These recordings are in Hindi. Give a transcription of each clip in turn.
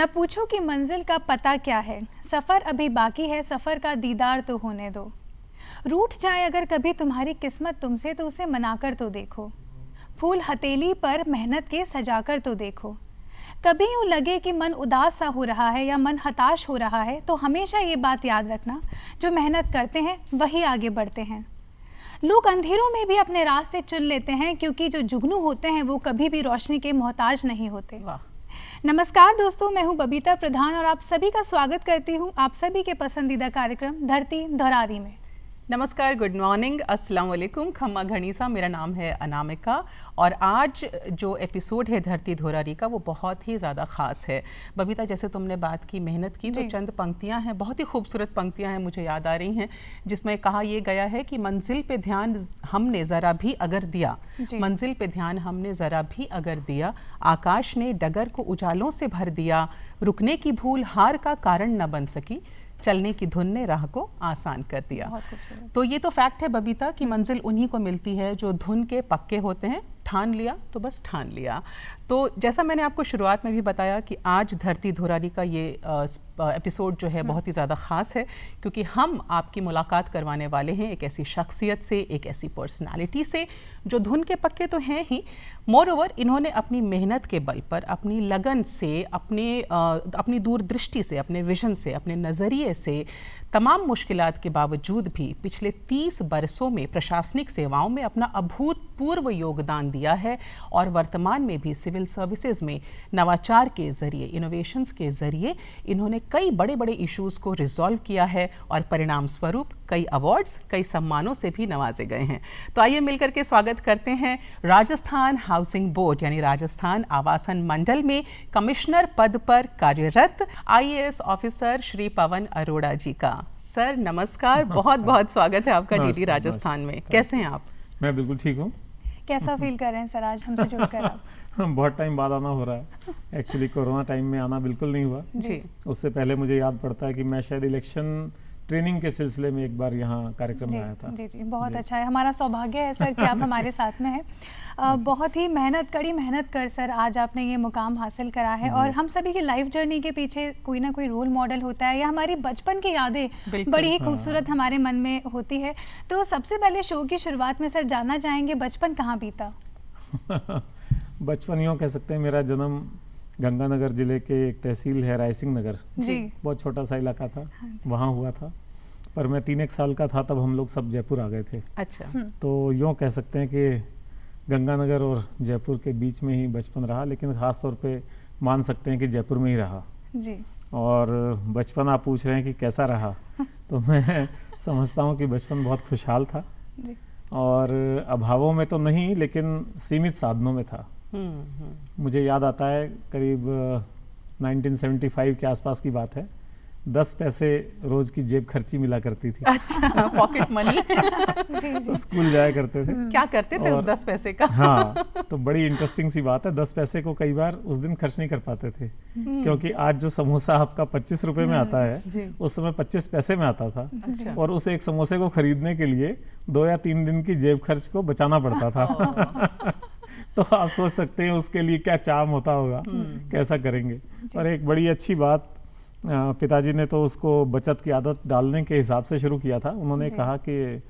न पूछो कि मंजिल का पता क्या है, सफ़र अभी बाकी है, सफ़र का दीदार तो होने दो। रूठ जाए अगर कभी तुम्हारी किस्मत तुमसे तो उसे मनाकर तो देखो। फूल हथेली पर मेहनत के सजाकर तो देखो। कभी यूँ लगे कि मन उदास सा हो रहा है या मन हताश हो रहा है तो हमेशा ये बात याद रखना, जो मेहनत करते हैं वही आगे बढ़ते हैं। लोग अंधेरों में भी अपने रास्ते चुन लेते हैं, क्योंकि जो जुगनू होते हैं वो कभी भी रोशनी के मोहताज नहीं होते। वाह। नमस्कार दोस्तों, मैं हूं बबीता प्रधान और आप सभी का स्वागत करती हूं आप सभी के पसंदीदा कार्यक्रम धरती धरारी में। नमस्कार, गुड मॉर्निंग, अस्सलाम वालेकुम, खम्मा घनीसा। मेरा नाम है अनामिका और आज जो एपिसोड है धरती धोरारी का वो बहुत ही ज़्यादा ख़ास है। बबीता, जैसे तुमने बात की मेहनत की, तो चंद पंक्तियां हैं, बहुत ही खूबसूरत पंक्तियां हैं, मुझे याद आ रही हैं, जिसमें कहा यह गया है कि मंजिल पे ध्यान हमने ज़रा भी अगर दिया, मंजिल पे ध्यान हमने ज़रा भी अगर दिया, आकाश ने डगर को उजालों से भर दिया, रुकने की भूल हार का कारण न बन सकी, चलने की धुन ने राह को आसान कर दिया। तो ये तो फैक्ट है बबीता कि मंजिल उन्हीं को मिलती है जो धुन के पक्के होते हैं। ठान लिया तो बस ठान लिया। तो जैसा मैंने आपको शुरुआत में भी बताया कि आज धरती धोरारी का ये एपिसोड जो है बहुत ही ज़्यादा ख़ास है, क्योंकि हम आपकी मुलाकात करवाने वाले हैं एक ऐसी शख्सियत से, एक ऐसी पर्सनालिटी से जो धुन के पक्के तो हैं ही, मोर ओवर इन्होंने अपनी मेहनत के बल पर, अपनी लगन से, अपनी दूरदृष्टि से, अपने विजन से, अपने नज़रिए से तमाम मुश्किलात के बावजूद भी पिछले 30 बरसों में प्रशासनिक सेवाओं में अपना अभूतपूर्व योगदान दिया है और वर्तमान में भी सिविल सर्विसेज में नवाचार के ज़रिए, इनोवेशंस के ज़रिए इन्होंने कई बड़े बड़े इश्यूज़ को रिजॉल्व किया है और परिणाम स्वरूप कई अवार्ड्स, कई सम्मानों से भी नवाजे गए हैं। तो आइए मिलकर के स्वागत करते हैं राजस्थान हाउसिंग बोर्ड यानी राजस्थान आवासन मंडल में कमिश्नर पद पर कार्यरत IAS ऑफिसर श्री पवन अरोड़ा जी का। सर नमस्कार, बहुत बहुत स्वागत है आपका डीडी राजस्थान में। कैसे हैं आप? मैं बिल्कुल ठीक हूँ। कैसा फील कर रहे हैं सर आज हमसे जुड़कर आप? बहुत टाइम बाद आना हो रहा है। एक्चुअली कोरोना टाइम में आना बिल्कुल नहीं हुआ जी। उससे पहले मुझे याद पड़ता है कि मैं शायद इलेक्शन ट्रेनिंग के सिलसिले में एक बार यहाँ कार्यक्रम में आया था। जी जी, बहुत अच्छा है, हमारा सौभाग्य है सर कि आप हमारे साथ में हैं। बहुत ही कड़ी मेहनत कर सर आज आपने ये मुकाम हासिल करा है और हम सभी की लाइफ जर्नी के पीछे कोई ना कोई रोल मॉडल होता है या हमारी बचपन की यादें बड़ी ही खूबसूरत हमारे मन में होती है। तो सबसे पहले शो की शुरुआत में सर जानना चाहेंगे बचपन कहाँ बीता? बचपन यूँ कह सकते हैं, मेरा जन्म गंगानगर जिले के एक तहसील है रायसिंह नगर, जी, बहुत छोटा सा इलाका था, वहाँ हुआ था। पर मैं 3-1 साल का था तब हम लोग सब जयपुर आ गए थे। अच्छा। तो यूँ कह सकते हैं कि गंगानगर और जयपुर के बीच में ही बचपन रहा, लेकिन ख़ास तौर पे मान सकते हैं कि जयपुर में ही रहा। जी। और बचपन आप पूछ रहे हैं कि कैसा रहा, तो मैं समझता हूँ कि बचपन बहुत खुशहाल था जी। और अभावों में तो नहीं, लेकिन सीमित साधनों में था। मुझे याद आता है करीब 1975 के आसपास की बात है, 10 पैसे रोज की जेब खर्ची मिला करती थी। अच्छा, पॉकेट मनी। तो स्कूल जाया करते थे। क्या करते थे उस 10 पैसे का? हाँ, तो बड़ी इंटरेस्टिंग सी बात है, 10 पैसे को कई बार उस दिन खर्च नहीं कर पाते थे, क्योंकि आज जो समोसा आपका 25 रुपए में आता है उस समय 25 पैसे में आता था। अच्छा। और उस एक समोसे को खरीदने के लिए 2 या 3 दिन की जेब खर्च को बचाना पड़ता था। तो आप सोच सकते हैं उसके लिए क्या चार्म होता होगा, कैसा करेंगे। और एक बड़ी अच्छी बात, पिताजी ने तो उसको बचत की आदत डालने के हिसाब से शुरू किया था। उन्होंने कहा कि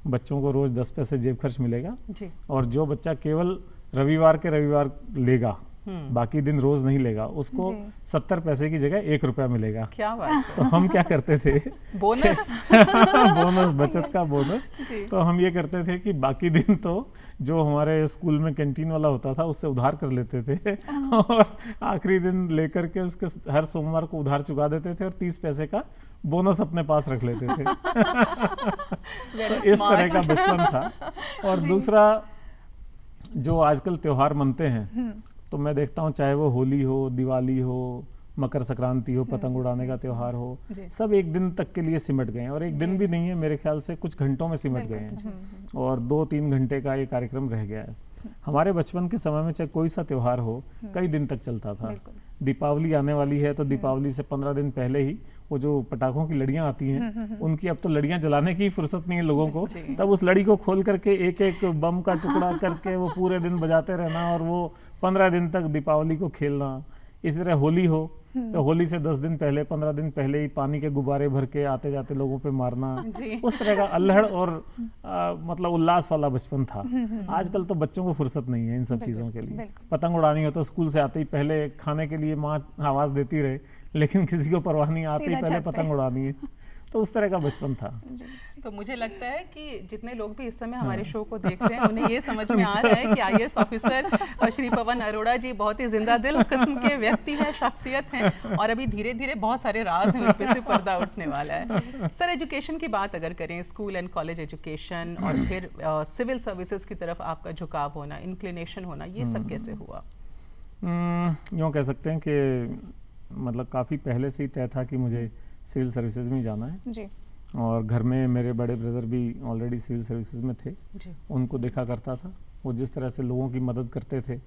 बच्चों को रोज 10 पैसे जेब खर्च मिलेगा जी। और जो बच्चा केवल रविवार के रविवार लेगा, बाकी दिन रोज नहीं लेगा, उसको 70 पैसे की जगह 1 रुपया मिलेगा। क्या बात है। तो हम क्या करते थे, बोनस बोनस, बचत का बोनस। तो हम ये करते थे कि बाकी दिन तो जो हमारे स्कूल में कैंटीन वाला होता था उससे उधार कर लेते थे और आखिरी दिन लेकर के उसके हर सोमवार को उधार चुका देते थे और 30 पैसे का बोनस अपने पास रख लेते थे। तो इस तरह का बचपन था। और दूसरा, जो आजकल त्योहार मनते हैं, तो मैं देखता हूँ चाहे वो होली हो, दिवाली हो, मकर संक्रांति हो, पतंग उड़ाने का त्योहार हो, सब एक दिन तक के लिए सिमट गए हैं। और एक दिन भी नहीं है, मेरे ख्याल से कुछ घंटों में सिमट गए हैं और 2-3 घंटे का ये कार्यक्रम रह गया है। हमारे बचपन के समय में चाहे कोई सा त्योहार हो, कई दिन तक चलता था। दीपावली आने वाली है तो दीपावली से 15 दिन पहले ही वो जो पटाखों की लड़ियां आती हैं, उनकी अब तो लड़ियां जलाने की फुर्सत नहीं है लोगों को, तब उस लड़ी को खोल करके एक एक बम का टुकड़ा करके वो पूरे दिन बजाते रहना और वो 15 दिन तक दीपावली को खेलना। इसी तरह होली हो, तो होली से 10 दिन पहले 15 दिन पहले ही पानी के गुब्बारे भर के आते जाते लोगों पे मारना, उस तरह का अल्हड़ और मतलब उल्लास वाला बचपन था। आजकल तो बच्चों को फुर्सत नहीं है इन सब चीज़ों के लिए। पतंग उड़ानी हो तो स्कूल से आते ही पहले खाने के लिए माँ आवाज़ देती रहे, लेकिन किसी को परवाह नहीं, आते ही पहले पतंग उड़ानी है। तो उस तरह का बचपन था। तो मुझे लगता है कि जितने लोग भी इस समय हमारे शो को देख रहे हैं उन्हें ये समझ में आ रहा है कि IAS ऑफिसर श्री पवन अरोड़ा जी बहुत ही जिंदा दिल किस्म के व्यक्ति हैं, शख्सियत हैं, और अभी धीरे धीरे बहुत सारे राज हैं उन पे से पर्दा उठने वाला है। सर, एजुकेशन की बात अगर करें, स्कूल एंड कॉलेज एजुकेशन और फिर सिविल सर्विसेज की तरफ आपका झुकाव होना, इंक्लिनेशन होना, ये सब कैसे हुआ? यूँ कह सकते हैं कि मतलब काफ़ी पहले से ही तय था कि मुझे सिविल सर्विसेज में जाना है जी। और घर में मेरे बड़े ब्रदर भी ऑलरेडी सिविल सर्विसेज में थे जी। उनको देखा करता था वो जिस तरह से लोगों की मदद करते थे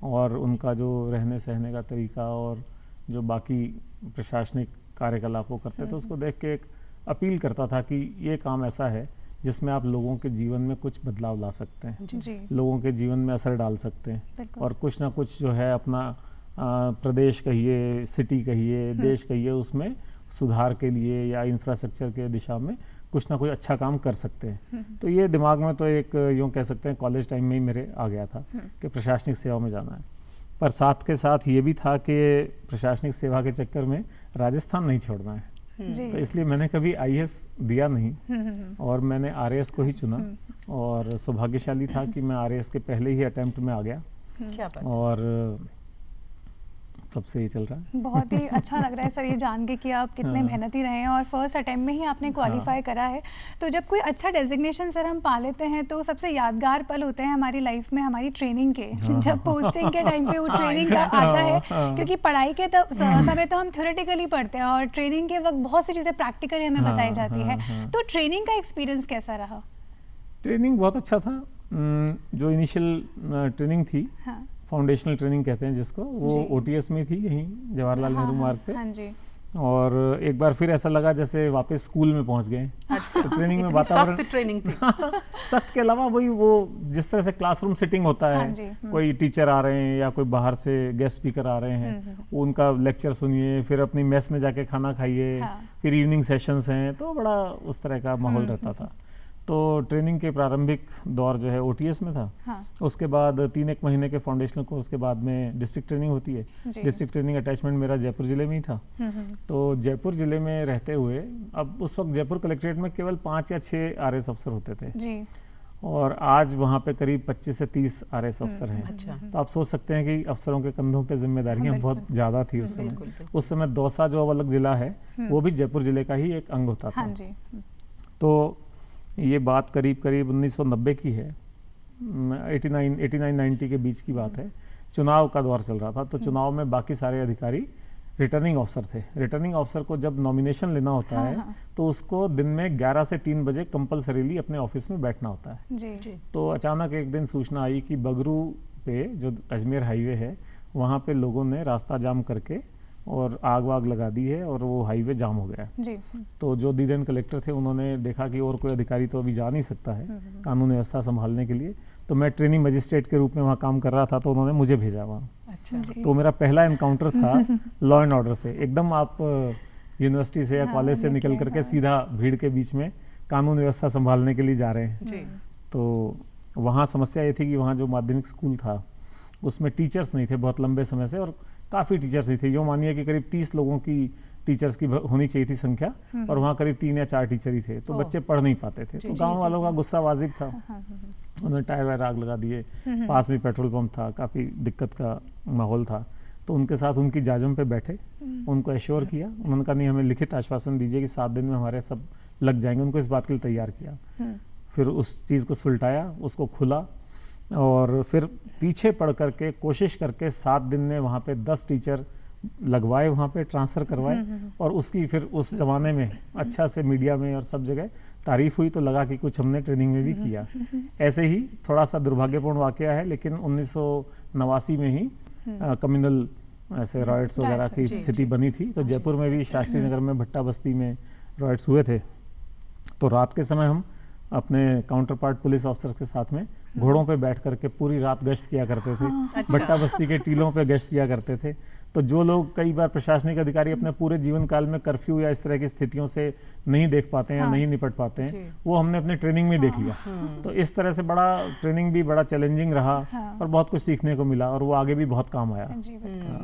और उनका जो रहने सहने का तरीका और जो बाकी प्रशासनिक कार्यकलाप वो करते थे, उसको देख के एक अपील करता था कि ये काम ऐसा है जिसमें आप लोगों के जीवन में कुछ बदलाव ला सकते हैं, जी। लोगों के जीवन में असर डाल सकते हैं और कुछ ना कुछ जो है अपना प्रदेश कहिए, सिटी कहिए, देश कहिए, उसमें सुधार के लिए या इंफ्रास्ट्रक्चर के दिशा में कुछ ना कुछ अच्छा काम कर सकते हैं। तो ये दिमाग में तो एक यूँ कह सकते हैं कॉलेज टाइम में ही मेरे आ गया था कि प्रशासनिक सेवा में जाना है, पर साथ के साथ ये भी था कि प्रशासनिक सेवा के चक्कर में राजस्थान नहीं छोड़ना है। तो इसलिए मैंने कभी IAS दिया नहीं और मैंने RAS को ही चुना और सौभाग्यशाली था कि मैं RAS के पहले ही अटेम्प्ट में आ गया। क्या बात? और सबसे ये चल रहा है। बहुत ही अच्छा लग रहा है सर ये जान के कि आप कितने मेहनती रहे हैं और फर्स्ट अटेम्प्ट में ही आपने क्वालिफाई करा है। तो जब कोई अच्छा डेजिग्नेशन सर हम पा लेते हैं तो सबसे यादगार पल होते हैं हमारी लाइफ में हमारी ट्रेनिंग के, जब पोस्टिंग के टाइम पे वो ट्रेनिंग का आता है, क्योंकि पढ़ाई के समय तो हम थ्योरेटिकली पढ़ते हैं और ट्रेनिंग के वक्त बहुत सी चीज़ें प्रैक्टिकली हमें बताई जाती है। तो ट्रेनिंग का एक्सपीरियंस कैसा रहा? ट्रेनिंग बहुत अच्छा था। जो इनिशियल ट्रेनिंग थी, फाउंडेशनल ट्रेनिंग कहते हैं जिसको, वो OTS में थी यहीं जवाहरलाल नेहरू मार्ग पे। हाँ जी। और एक बार फिर ऐसा लगा जैसे वापस स्कूल में पहुंच गए। अच्छा। तो ट्रेनिंग में वातावरण सख्त ट्रेनिंग थी। सख्त के अलावा वही वो जिस तरह से क्लासरूम सिटिंग होता है, कोई टीचर आ रहे हैं या कोई बाहर से गेस्ट स्पीकर आ रहे हैं, उनका लेक्चर सुनिए, फिर अपनी मेस में जाके खाना खाइए, फिर इवनिंग सेशंस हैं, तो बड़ा उस तरह का माहौल रहता था। तो ट्रेनिंग के प्रारंभिक दौर जो है OTS में था। उसके बाद 3-1 महीने के फाउंडेशनल कोर्स के बाद में डिस्ट्रिक्ट ट्रेनिंग होती है। डिस्ट्रिक्ट ट्रेनिंग अटैचमेंट मेरा जयपुर जिले में ही था। तो जयपुर जिले में रहते हुए, अब उस वक्त जयपुर कलेक्ट्रेट में केवल 5 या 6 RAS अफसर होते थे जी। और आज वहाँ पे करीब 25 से 30 RAS अफसर हैं। अच्छा। तो आप सोच सकते हैं कि अफसरों के कंधों पे जिम्मेदारियां बहुत ज़्यादा थी उस समय। उस समय दौसा जो अलग जिला है वो भी जयपुर जिले का ही एक अंग होता था। तो ये बात करीब 1990 की है, 89-90 के बीच की बात है। चुनाव का दौर चल रहा था, तो चुनाव में बाकी सारे अधिकारी रिटर्निंग ऑफिसर थे। रिटर्निंग ऑफिसर को जब नॉमिनेशन लेना होता है तो उसको दिन में 11 से 3 बजे कंपलसरीली अपने ऑफिस में बैठना होता है। जी। तो अचानक एक दिन सूचना आई कि बगरू पे जो अजमेर हाईवे है वहाँ पे लोगों ने रास्ता जाम करके और आग वाग लगा दी है और वो हाईवे जाम हो गया जी। तो जो दीदेन कलेक्टर थे उन्होंने देखा कि और कोई अधिकारी तो अभी जा नहीं सकता है कानून व्यवस्था संभालने के लिए, तो मैं ट्रेनिंग मजिस्ट्रेट के रूप में वहाँ काम कर रहा था, तो उन्होंने मुझे भेजा वहाँ। अच्छा। तो मेरा पहला एनकाउंटर था लॉ एंड ऑर्डर से। एकदम आप यूनिवर्सिटी से या कॉलेज से निकल करके सीधा भीड़ के बीच में कानून व्यवस्था संभालने के लिए जा रहे हैं। तो वहाँ समस्या ये थी कि वहाँ जो माध्यमिक स्कूल था उसमें टीचर्स नहीं थे बहुत लंबे समय से, और काफ़ी टीचर्स नहीं थे। यूँ मानिए कि करीब 30 लोगों की टीचर्स की होनी चाहिए थी संख्या, और वहाँ करीब 3 या 4 टीचर ही थे, तो बच्चे पढ़ नहीं पाते थे। तो गांव वालों का गुस्सा वाजिब था। उन्होंने टायर वायर आग लगा दिए, पास में पेट्रोल पंप था, काफ़ी दिक्कत का माहौल था। तो उनके साथ उनकी जाजम पे बैठे, उनको एश्योर किया। उन्होंने कहा नहीं, हमें लिखित आश्वासन दीजिए कि 7 दिन में हमारे सब लग जाएंगे। उनको इस बात के लिए तैयार किया। फिर उस चीज़ को सुलटाया, उसको खुला, और फिर पीछे पड़ करके कोशिश करके 7 दिन में वहाँ पे 10 टीचर लगवाए, वहाँ पे ट्रांसफ़र करवाए। और उसकी फिर उस ज़माने में अच्छा से मीडिया में और सब जगह तारीफ हुई, तो लगा कि कुछ हमने ट्रेनिंग में भी किया। ऐसे ही थोड़ा सा दुर्भाग्यपूर्ण वाकया है, लेकिन 1989 में ही कम्युनल ऐसे रॉयट्स वगैरह की स्थिति बनी थी। तो जयपुर में भी शास्त्री नगर में भट्टा बस्ती में रॉयट्स हुए थे। तो रात के समय हम अपने काउंटर पार्ट पुलिस ऑफिसर्स के साथ में घोड़ों पे बैठ करके पूरी रात गश्त किया करते थे। भट्टा बस्ती के टीलों पे गश्त किया करते थे। तो जो लोग कई बार प्रशासनिक अधिकारी अपने पूरे जीवन काल में कर्फ्यू या इस तरह की स्थितियों से नहीं देख पाते हैं, नहीं निपट पाते हैं, वो हमने अपने ट्रेनिंग में देख लिया। तो इस तरह से बड़ा ट्रेनिंग भी बड़ा चैलेंजिंग रहा और बहुत कुछ सीखने को मिला और वो आगे भी बहुत काम आया।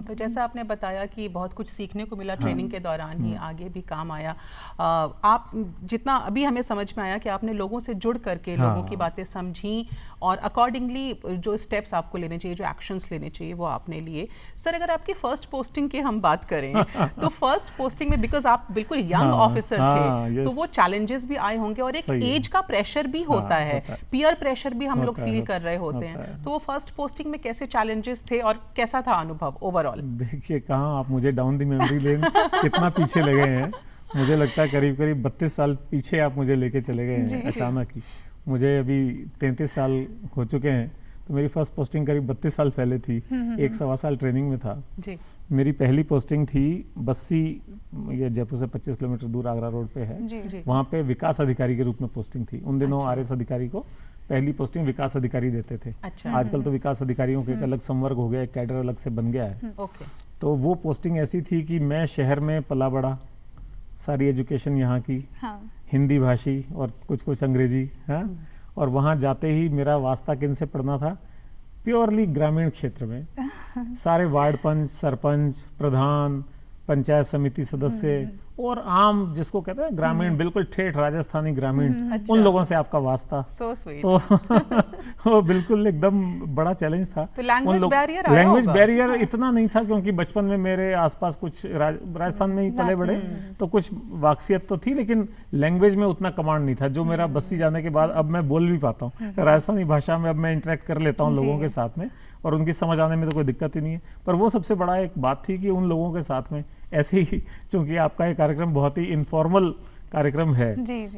तो जैसा आपने बताया कि बहुत कुछ सीखने को मिला ट्रेनिंग के दौरान ही, आगे भी काम आया। आप जितना अभी हमें समझ में आया कि आपने लोगों से जुड़ करके लोगों की बातें समझी और अकॉर्डिंगली जो स्टेप्स आपको लेने चाहिए, जो एक्शंस लेने चाहिए वो आपने लिए। सर, अगर आपकी फर्स्ट पोस्टिंग की हम बात करें तो फर्स्ट पोस्टिंग में बिकॉज आप बिल्कुल यंग ऑफिसर थे, तो वो चैलेंजेस भी आए होंगे और एक एज का प्रेशर भी होता है, पीयर प्रेशर भी हम लोग फील कर रहे होते हैं। तो वो फर्स्ट पोस्टिंग में कैसे चैलेंजेस थे और कैसा था अनुभव ओवरऑल? देखिए, कहाँ आप मुझे डाउन द मेमोरी लेन कितना पीछे ले गए हैं। मुझे लगता है करीब करीब 32 साल पीछे आप मुझे लेके चले गए हैं अचानक ही। मुझे अभी 33 साल हो चुके हैं, तो मेरी फर्स्ट पोस्टिंग करीब 32 साल पहले थी। 1 सवा साल ट्रेनिंग में था जी। मेरी पहली पोस्टिंग थी बस्सी, ये जयपुर से 25 किलोमीटर दूर आगरा रोड पे है। वहाँ पे विकास अधिकारी के रूप में पोस्टिंग थी। उन दिनों आरएस अधिकारी को पहली पोस्टिंग विकास अधिकारी देते थे। आजकल तो विकास अधिकारियों के एक अलग संवर्ग हो गया, एक कैडर अलग से बन गया है। तो वो पोस्टिंग ऐसी थी कि मैं शहर में पला बड़ा, सारी एजुकेशन यहाँ की, हिंदी भाषी और कुछ अंग्रेजी है। और वहाँ जाते ही मेरा वास्ता किन से पढ़ना था? प्योरली ग्रामीण क्षेत्र में सारे वार्ड पंच, सरपंच, प्रधान, पंचायत समिति सदस्य और आम जिसको कहते हैं ग्रामीण, बिल्कुल ठेठ राजस्थानी ग्रामीण, उन लोगों से आपका वास्ता। तो वो बिल्कुल एकदम बड़ा चैलेंज था। तो लैंग्वेज बैरियर इतना नहीं था, क्योंकि बचपन में मेरे आसपास कुछ राजस्थान में ही पले बड़े, तो कुछ वाकफियत तो थी, लेकिन लैंग्वेज में उतना कमांड नहीं था जो मेरा बस्सी जाने के बाद अब मैं बोल भी पाता हूँ राजस्थानी भाषा में। अब मैं इंटरेक्ट कर लेता हूँ लोगों के साथ में और उनकी समझ आने में तो कोई दिक्कत ही नहीं है। पर वो सबसे बड़ा एक बात थी कि उन लोगों के साथ में ऐसे ही, चूंकि आपका ये कार्यक्रम बहुत ही इनफॉर्मल कार्यक्रम है,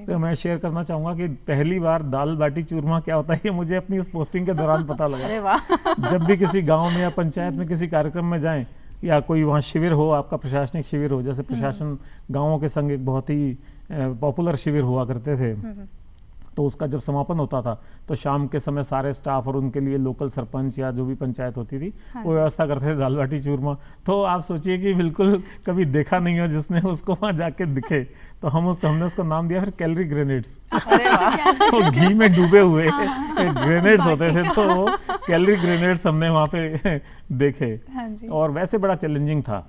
तो मैं शेयर करना चाहूंगा कि पहली बार दाल बाटी चूरमा क्या होता है ये मुझे अपनी उस पोस्टिंग के दौरान पता लगा। जब भी किसी गांव में या पंचायत में किसी कार्यक्रम में जाएं या कोई वहाँ शिविर हो, आपका प्रशासनिक शिविर हो, जैसे प्रशासन गाँवों के संग एक बहुत ही पॉपुलर शिविर हुआ करते थे, तो उसका जब समापन होता था तो शाम के समय सारे स्टाफ और उनके लिए लोकल सरपंच या जो भी पंचायत होती थी वो व्यवस्था करते थे दाल बाटी चूरमा। तो आप सोचिए कि बिल्कुल कभी देखा नहीं हो जिसने उसको वहाँ जाके दिखे, तो हमने उसको नाम दिया फिर कैलोरी ग्रेनेड्स। तो घी में डूबे हुए ग्रेनेड्स होते थे, तो कैलोरी ग्रेनेड्स हमने वहाँ पे देखे। और वैसे बड़ा चैलेंजिंग था।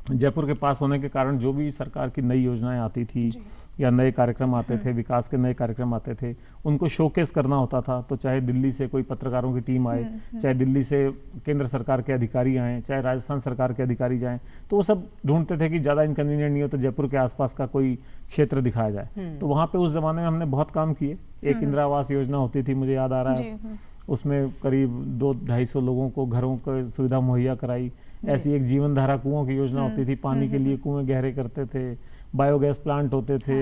जयपुर के पास होने के कारण जो भी सरकार की नई योजनाएं आती थी या नए कार्यक्रम आते थे, विकास के नए कार्यक्रम आते थे, उनको शोकेस करना होता था। तो चाहे दिल्ली से कोई पत्रकारों की टीम आए, चाहे दिल्ली से केंद्र सरकार के अधिकारी आए, चाहे राजस्थान सरकार के अधिकारी जाएं, तो वो सब ढूंढते थे कि ज़्यादा इनकन्वीनियंट नहीं हो तो जयपुर के आसपास का कोई क्षेत्र दिखाया जाए। तो वहाँ पे उस जमाने में हमने बहुत काम किए। एक इंदिरा आवास योजना होती थी, मुझे याद आ रहा है, उसमें करीब 200-250 लोगों को घरों की सुविधा मुहैया कराई। ऐसी एक जीवन धारा कुओं की योजना होती थी, पानी के लिए कुएं गहरे करते थे। बायोगैस प्लांट होते थे,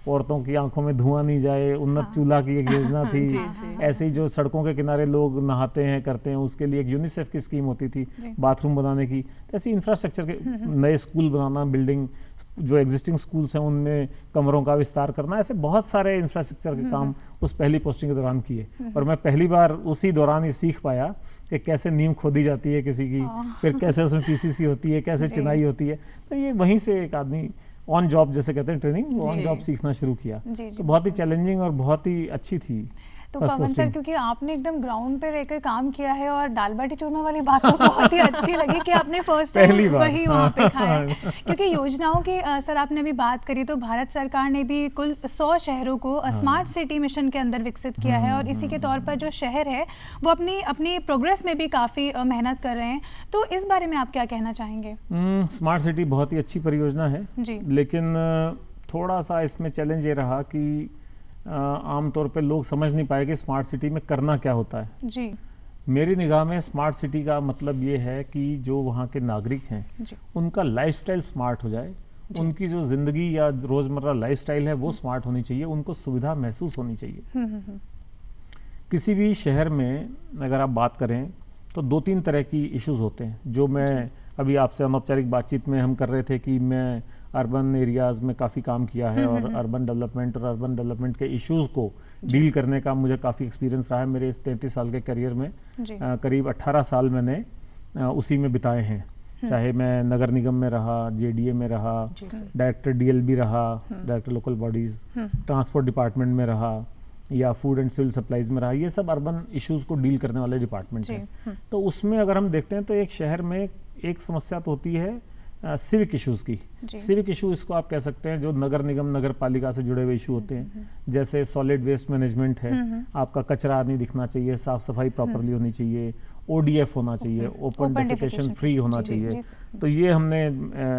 औरतों की आंखों में धुआं नहीं जाए, उन्नत चूल्हा की एक योजना थी। ऐसे ही जो सड़कों के किनारे लोग नहाते हैं करते हैं, उसके लिए एक यूनिसेफ की स्कीम होती थी बाथरूम बनाने की। ऐसी इंफ्रास्ट्रक्चर के नए स्कूल बनाना, बिल्डिंग जो एग्जिस्टिंग स्कूल्स हैं उनमें कमरों का विस्तार करना, ऐसे बहुत सारे इंफ्रास्ट्रक्चर के काम उस पहली पोस्टिंग के दौरान किए। और मैं पहली बार उसी दौरान ये सीख पाया कि कैसे नींव खोदी जाती है किसी की, फिर कैसे उसमें पीसीसी होती है, कैसे चिनाई होती है। तो ये वहीं से एक आदमी ऑन जॉब जैसे कहते हैं ट्रेनिंग, ऑन जॉब सीखना शुरू किया। तो बहुत ही चैलेंजिंग और बहुत ही अच्छी थी। तो पवन सर, क्योंकि आपने एकदम ग्राउंड पे रहकर काम किया है और दाल बाटी चूरमा वाली बात तो बहुत ही अच्छी लगी कि आपने फर्स्ट टाइम वही वहाँ पे खाया। क्योंकि योजनाओं की सर आपने अभी बात करी, तो भारत सरकार ने भी कुल 100 शहरों को स्मार्ट सिटी मिशन के अंदर विकसित किया है और इसी के तौर पर जो शहर है वो अपनी प्रोग्रेस में भी काफ़ी मेहनत कर रहे हैं। तो इस बारे में आप क्या कहना चाहेंगे? स्मार्ट सिटी बहुत ही अच्छी परियोजना है जी, लेकिन थोड़ा सा इसमें चैलेंज ये रहा कि आमतौर पे लोग समझ नहीं पाए कि स्मार्ट सिटी में करना क्या होता है जी। मेरी निगाह में स्मार्ट सिटी का मतलब ये है कि जो वहाँ के नागरिक हैं उनका लाइफस्टाइल स्मार्ट हो जाए, उनकी जो जिंदगी या रोजमर्रा लाइफस्टाइल है वो स्मार्ट होनी चाहिए, उनको सुविधा महसूस होनी चाहिए। किसी भी शहर में अगर आप बात करें तो 2-3 तरह की इश्यूज होते हैं, जो मैं अभी आपसे अनौपचारिक बातचीत में हम कर रहे थे कि मैं अर्बन एरियाज़ में काफ़ी काम किया है और अर्बन डेवलपमेंट के इश्यूज़ को डील करने का मुझे काफ़ी एक्सपीरियंस रहा है। मेरे इस 33 साल के करियर में करीब 18 साल मैंने उसी में बिताए हैं। चाहे मैं नगर निगम में रहा, जेडीए में रहा, डायरेक्टर डीएलबी रहा, director local bodies, transport department में रहा या फूड एंड सिविल सप्लाईज में रहा, ये सब अर्बन इश्यूज को डील करने वाले डिपार्टमेंट हैं। तो उसमें अगर हम देखते हैं तो एक शहर में एक समस्या तो होती है सिविक इश्यूज की। सिविक इशू इसको आप कह सकते हैं जो नगर निगम नगर पालिका से जुड़े हुए इशू होते हैं, जैसे सॉलिड वेस्ट मैनेजमेंट है, आपका कचरा नहीं दिखना चाहिए, साफ सफाई प्रॉपरली होनी चाहिए, ओडीएफ होना चाहिए, ओपन डेफिकेशन फ्री होना चाहिए। तो ये हमने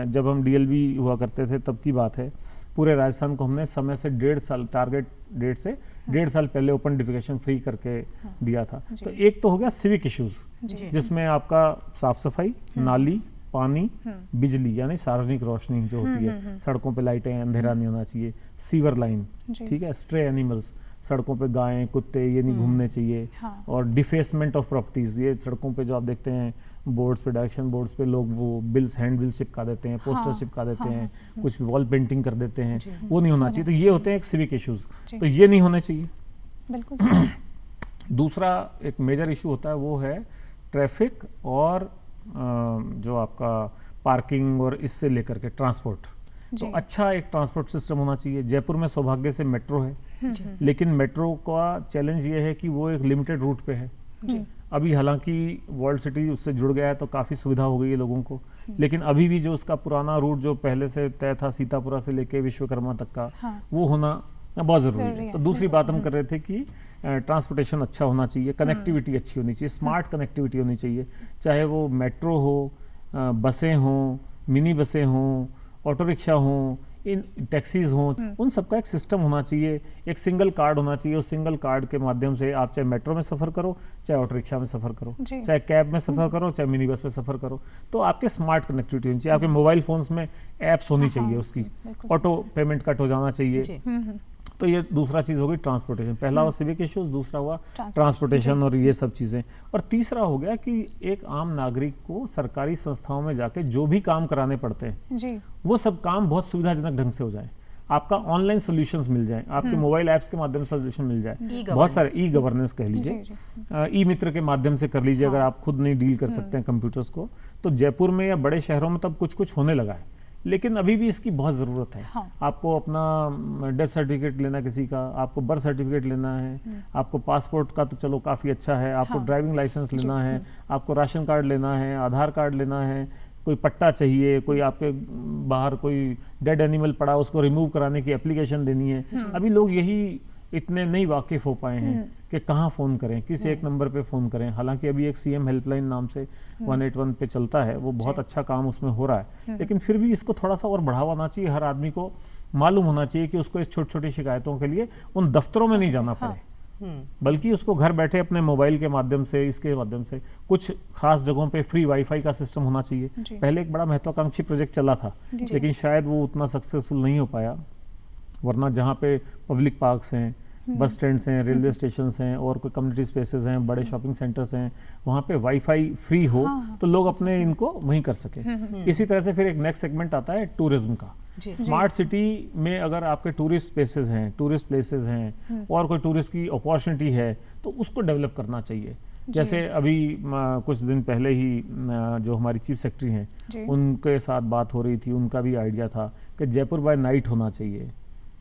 जब हम डीएलबी हुआ करते थे तब की बात है, पूरे राजस्थान को हमने समय से 1.5 साल टारगेट डेट से 1.5 साल पहले ओपन डेफिकेशन फ्री करके दिया था। तो एक तो हो गया सिविक इश्यूज जिसमें आपका साफ सफाई, नाली, पानी, बिजली यानी सार्वजनिक रोशनी जो होती है, सड़कों पे लाइटें, अंधेरा नहीं होना चाहिए, सीवर लाइन, ठीक है, स्ट्रे एनिमल्स, सड़कों पे गायें कुत्ते ये नहीं घूमने चाहिए, और डिफेसमेंट ऑफ प्रॉपर्टीज, ये सड़कों पे जो आप देखते हैं बोर्ड्स पे, डायरेक्शन बोर्ड्स पे लोग वो बिल्स, हैंड बिल्स चिपका देते हैं, पोस्टर चिपका देते हैं, कुछ वॉल पेंटिंग कर देते हैं, वो नहीं होना चाहिए। तो ये होते हैं एक सिविक इश्यूज, तो ये नहीं होने चाहिए। बिल्कुल। दूसरा एक मेजर इशू होता है वो है ट्रैफिक और जो आपका पार्किंग और इससे लेकर के ट्रांसपोर्ट। तो अच्छा एक ट्रांसपोर्ट सिस्टम होना चाहिए। जयपुर में सौभाग्य से मेट्रो है, लेकिन मेट्रो का चैलेंज ये है कि वो एक लिमिटेड रूट पे है। अभी हालांकि वर्ल्ड सिटी उससे जुड़ गया है तो काफ़ी सुविधा हो गई है लोगों को, लेकिन अभी भी जो उसका पुराना रूट जो पहले से तय था सीतापुरा से लेके विश्वकर्मा तक का, वो होना बहुत ज़रूरी है। तो दूसरी बात हम कर रहे थे कि ट्रांसपोर्टेशन अच्छा होना चाहिए, कनेक्टिविटी अच्छी होनी चाहिए, स्मार्ट कनेक्टिविटी होनी चाहिए, चाहे वो मेट्रो हो, बसें हों, मिनी बसें हों, ऑटो रिक्शा हों, इन टैक्सीज हों, उन सबका एक सिस्टम होना चाहिए, एक सिंगल कार्ड होना चाहिए। उस सिंगल कार्ड के माध्यम से आप चाहे मेट्रो में सफ़र करो, चाहे ऑटो रिक्शा में सफ़र करो, चाहे कैब में सफ़र करो, चाहे मिनी बस में सफ़र करो, तो आपके स्मार्ट कनेक्टिविटी होनी चाहिए। आपके मोबाइल फोन्स में ऐप्स होनी चाहिए, उसकी ऑटो पेमेंट कट हो जाना चाहिए। तो ये दूसरा चीज़ हो गई ट्रांसपोर्टेशन। पहला हुआ सिविक इश्यूज, दूसरा हुआ ट्रांसपोर्टेशन और ये सब चीज़ें, और तीसरा हो गया कि एक आम नागरिक को सरकारी संस्थाओं में जाके जो भी काम कराने पड़ते हैं वो सब काम बहुत सुविधाजनक ढंग से हो जाए, आपका ऑनलाइन सोल्यूशंस मिल जाए, आपके मोबाइल ऐप्स के माध्यम से सोल्यूशन मिल जाए, बहुत सारे ई गवर्नेंस कह लीजिए, ई मित्र के माध्यम से कर लीजिए। अगर आप खुद नहीं डील कर सकते हैं कंप्यूटर्स को, तो जयपुर में या बड़े शहरों में तब कुछ कुछ होने लगा है, लेकिन अभी भी इसकी बहुत ज़रूरत है। आपको अपना डेथ सर्टिफिकेट लेना किसी का, आपको बर्थ सर्टिफिकेट लेना है, आपको पासपोर्ट का तो चलो काफ़ी अच्छा है, आपको ड्राइविंग लाइसेंस लेना है, आपको राशन कार्ड लेना है, आधार कार्ड लेना है, कोई पट्टा चाहिए, कोई आपके बाहर कोई डेड एनिमल पड़ा उसको रिमूव कराने की एप्लीकेशन देनी है। अभी लोग यही इतने नहीं वाकिफ हो पाए हैं कि कहाँ फ़ोन करें, किस एक नंबर पे फ़ोन करें। हालांकि अभी एक सीएम हेल्पलाइन नाम से 181 पे चलता है, वो बहुत अच्छा काम उसमें हो रहा है, लेकिन फिर भी इसको थोड़ा सा और बढ़ावा आना चाहिए। हर आदमी को मालूम होना चाहिए कि उसको इस छोटी छोटी शिकायतों के लिए उन दफ्तरों में नहीं जाना पड़े, बल्कि उसको घर बैठे अपने मोबाइल के माध्यम से, इसके माध्यम से कुछ खास जगहों पे फ्री वाईफाई का सिस्टम होना चाहिए। पहले एक बड़ा महत्वाकांक्षी प्रोजेक्ट चला था, लेकिन शायद वो उतना सक्सेसफुल नहीं हो पाया, वरना जहाँ पे पब्लिक पार्क्स हैं, बस स्टैंड्स हैं, रेलवे स्टेशन हैं और कोई कम्युनिटी स्पेसेस हैं, बड़े शॉपिंग सेंटर्स हैं, वहाँ पे वाईफाई फ्री हो तो लोग अपने इनको वहीं कर सके। इसी तरह से फिर एक नेक्स्ट सेगमेंट आता है टूरिज्म का। स्मार्ट सिटी में अगर आपके टूरिस्ट स्पेसेस हैं, टूरिस्ट प्लेसेस हैं और कोई टूरिस्ट की अपॉर्चुनिटी है तो उसको डेवलप करना चाहिए। जैसे अभी कुछ दिन पहले ही जो हमारी चीफ सेक्रेटरी हैं उनके साथ बात हो रही थी, उनका भी आइडिया था कि जयपुर बाय नाइट होना चाहिए।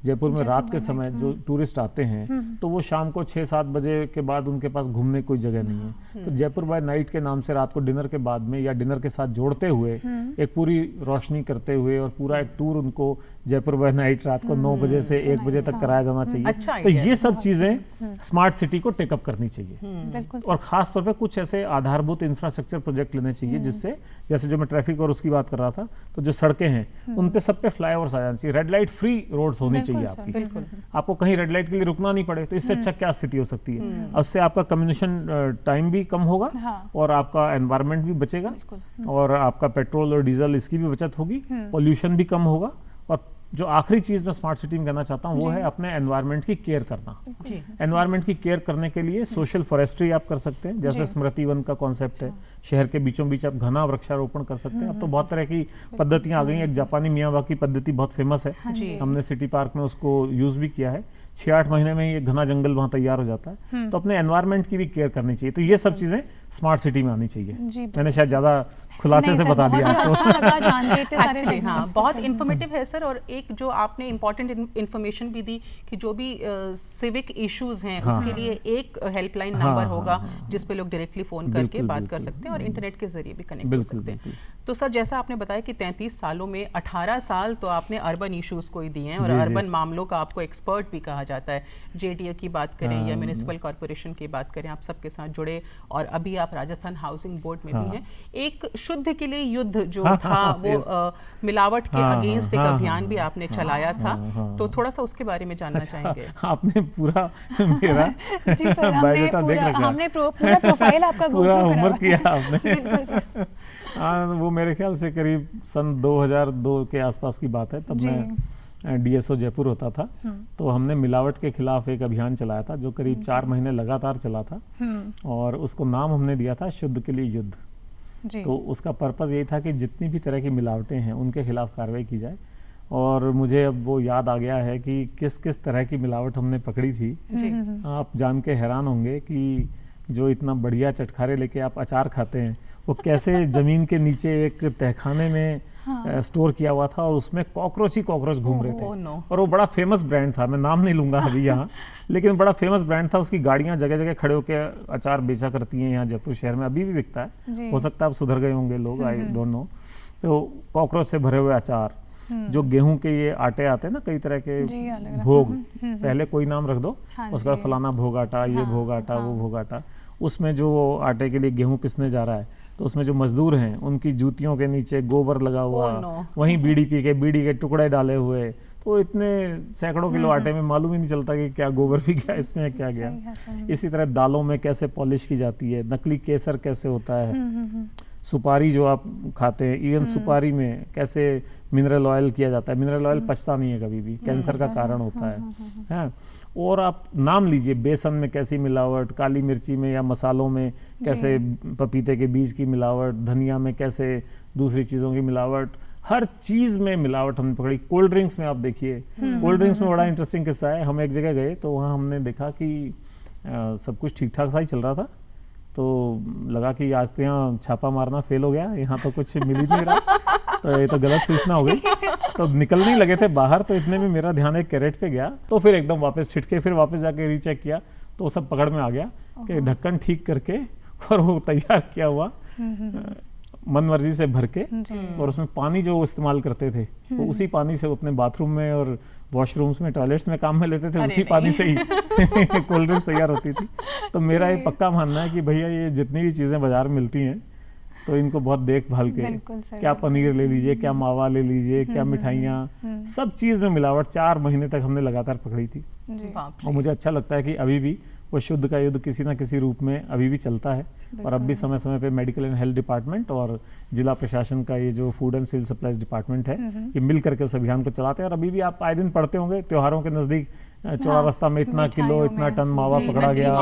जयपुर में रात के समय जो टूरिस्ट आते हैं तो वो शाम को 6-7 बजे के बाद उनके पास घूमने कोई जगह नहीं है, तो जयपुर बाय नाइट के नाम से रात को डिनर के बाद में या डिनर के साथ जोड़ते हुए एक पूरी रोशनी करते हुए और पूरा एक टूर उनको जयपुर बाय नाइट रात को 9 बजे से 1 बजे तक कराया जाना चाहिए। अच्छा, तो ये सब चीजें स्मार्ट सिटी को टेकअप करनी चाहिए और खास तौर पर कुछ ऐसे आधारभूत इंफ्रास्ट्रक्चर प्रोजेक्ट लेने चाहिए जिससे, जैसे जो मैं ट्रैफिक और उसकी बात कर रहा था, तो जो सड़कें हैं उन पे सब पे फ्लाईओवर्स आ जाना चाहिए, रेड लाइट फ्री रोड्स होनी चाहिए आपकी, आपको कहीं रेड लाइट के लिए रुकना नहीं पड़े। तो इससे अच्छा क्या स्थिति हो सकती है? उससे आपका कम्युनिकेशन टाइम भी कम होगा और आपका एनवायरनमेंट भी बचेगा और आपका पेट्रोल और डीजल इसकी भी बचत होगी, पोल्यूशन भी कम होगा। और जो आखिरी चीज मैं स्मार्ट सिटी में कहना चाहता हूँ वो है अपने एनवायरनमेंट की केयर करना। एनवायरनमेंट की केयर करने के लिए सोशल फॉरेस्ट्री आप कर सकते हैं, जैसे स्मृति वन का कॉन्सेप्ट है, शहर के बीचों बीच आप घना वृक्षारोपण कर सकते हैं। अब तो बहुत तरह की पद्धतियां आ गई हैं, एक जापानी मियावाकी पद्धति बहुत फेमस है, हमने सिटी पार्क में उसको यूज भी किया है, 6-8 महीने में ये घना जंगल वहाँ तैयार हो जाता है। तो अपने एनवायरनमेंट की भी केयर करनी चाहिए। तो ये सब चीज़ें स्मार्ट सिटी में आनी चाहिए। मैंने शायद ज़्यादा खुलासे से बता दिया आपको। अच्छा लगा जान के इतने सारे Actually, हाँ, segments बहुत को। इन्फॉर्मेटिव है सर। और एक जो आपने इम्पोर्टेंट इन्फॉर्मेशन भी दी कि जो भी सिविक इश्यूज हैं उसके लिए एक हेल्पलाइन नंबर होगा जिस पे लोग डायरेक्टली फ़ोन करके बात कर सकते हैं और इंटरनेट के जरिए भी कनेक्ट हो सकते हैं। तो सर जैसा आपने बताया कि 33 सालों में 18 साल तो आपने अर्बन इश्यूज को ही दिए हैं और अर्बन मामलों का आपको एक्सपर्ट भी कहा जाता है। जेडीए की बात करें या म्यूनिसिपल कॉर्पोरेशन की बात करें, आप सबके साथ जुड़े और अभी आप राजस्थान हाउसिंग बोर्ड में भी हैं। एक शुद्ध के लिए युद्ध जो था वो मिलावट के अगेंस्ट एक अभियान भी आपने चलाया था। तो थोड़ा सा उसके बारे में जानना चाहेंगे। आपने पूरा मेरा जी सर, बायोडाटा देख रखा, हमने पूरा प्रोफाइल आपका पूरा होमवर्क किया आपने। बिल्कुल सर। हाँ, वो मेरे ख्याल से करीब सन 2002 के आसपास की बात है। तब मैं डीएसओ जयपुर होता था। तो हमने मिलावट के खिलाफ एक अभियान चलाया था जो करीब 4 महीने लगातार चला था और उसको नाम हमने दिया था शुद्ध के लिए युद्ध। तो उसका पर्पस यही था कि जितनी भी तरह की मिलावटें हैं उनके खिलाफ कार्रवाई की जाए। और मुझे अब वो याद आ गया है कि किस किस तरह की मिलावट हमने पकड़ी थी। आप जान के हैरान होंगे कि जो इतना बढ़िया चटखारे लेके आप अचार खाते हैं वो कैसे जमीन के नीचे एक तहखाने में स्टोर किया हुआ था और उसमें कॉकरोच ही कॉकरोच घूम रहे थे। और वो बड़ा फेमस ब्रांड था, मैं नाम नहीं लूंगा अभी यहाँ, लेकिन बड़ा फेमस ब्रांड था। उसकी गाड़ियाँ जगह जगह खड़े होकर अचार बेचा करती हैं यहाँ जयपुर शहर में, अभी भी बिकता है। हो सकता है अब सुधर गए होंगे लोग, आई डोंट नो। तो कॉकरोच से भरे हुए अचार, जो गेहूं के ये आटे आते हैं ना कई तरह के भोग, पहले कोई नाम रख दो, उसके बाद फलाना भोग आटा, ये भोग आटा, वो भोग आटा। उसमें जो आटे के लिए गेहूं पिसने जा रहा है तो उसमें जो मजदूर हैं उनकी जूतियों के नीचे गोबर लगा हुआ, वहीं बीड़ी के टुकड़े डाले हुए। तो इतने सैकड़ों किलो आटे में मालूम ही नहीं चलता कि क्या गोबर भी गया इसमें है, क्या गया। इसी तरह दालों में कैसे पॉलिश की जाती है, नकली केसर कैसे होता है, सुपारी जो आप खाते हैं, इवन सुपारी में कैसे मिनरल ऑयल किया जाता है। मिनरल ऑयल पचता नहीं है कभी भी, कैंसर का कारण होता है। और आप नाम लीजिए, बेसन में कैसी मिलावट, काली मिर्ची में या मसालों में कैसे पपीते के बीज की मिलावट, धनिया में कैसे दूसरी चीज़ों की मिलावट, हर चीज़ में मिलावट हमने पकड़ी। कोल्ड ड्रिंक्स में आप देखिए, कोल्ड ड्रिंक्स में बड़ा इंटरेस्टिंग किस्सा है। हम एक जगह गए तो वहाँ हमने देखा कि सब कुछ ठीक ठाक सा ही चल रहा था। तो लगा कि आज तो यहाँ छापा मारना फेल हो गया, यहाँ तो कुछ मिल ही नहीं रहा, तो ये तो गलत सूचना हो गई। तो निकलने ही लगे थे बाहर, तो इतने में मेरा ध्यान एक कैरेट पे गया। तो फिर एकदम वापस छिटके, फिर वापस जाके रीचेक किया तो वो सब पकड़ में आ गया कि ढक्कन ठीक करके और वो तैयार किया हुआ मन मर्जी से भर के, और उसमें पानी जो इस्तेमाल करते थे वो उसी पानी से वो अपने बाथरूम में और वॉशरूम्स में, टॉयलेट्स में काम में लेते थे, उसी पानी से ही कोल्ड ड्रिंक्स तैयार होती थी। तो मेरा ये पक्का मानना है कि भैया ये जितनी भी चीज़ें बाजार में मिलती हैं तो इनको बहुत देखभाल के, क्या पनीर ले लीजिए, क्या मावा ले लीजिए, क्या मिठाइयाँ, सब चीज़ में मिलावट 4 महीने तक हमने लगातार पकड़ी थी। और मुझे अच्छा लगता है कि अभी भी वो शुद्ध का युद्ध किसी ना किसी रूप में अभी भी चलता है। और अब भी समय समय पे मेडिकल एंड हेल्थ डिपार्टमेंट और जिला प्रशासन का ये जो food and civil supplies department है, ये मिल करके उस अभियान को चलाते हैं। और अभी भी आप आए दिन पढ़ते होंगे त्योहारों के नज़दीक चौड़ा रास्ता में इतना किलो, इतना टन मावा पकड़ा गया,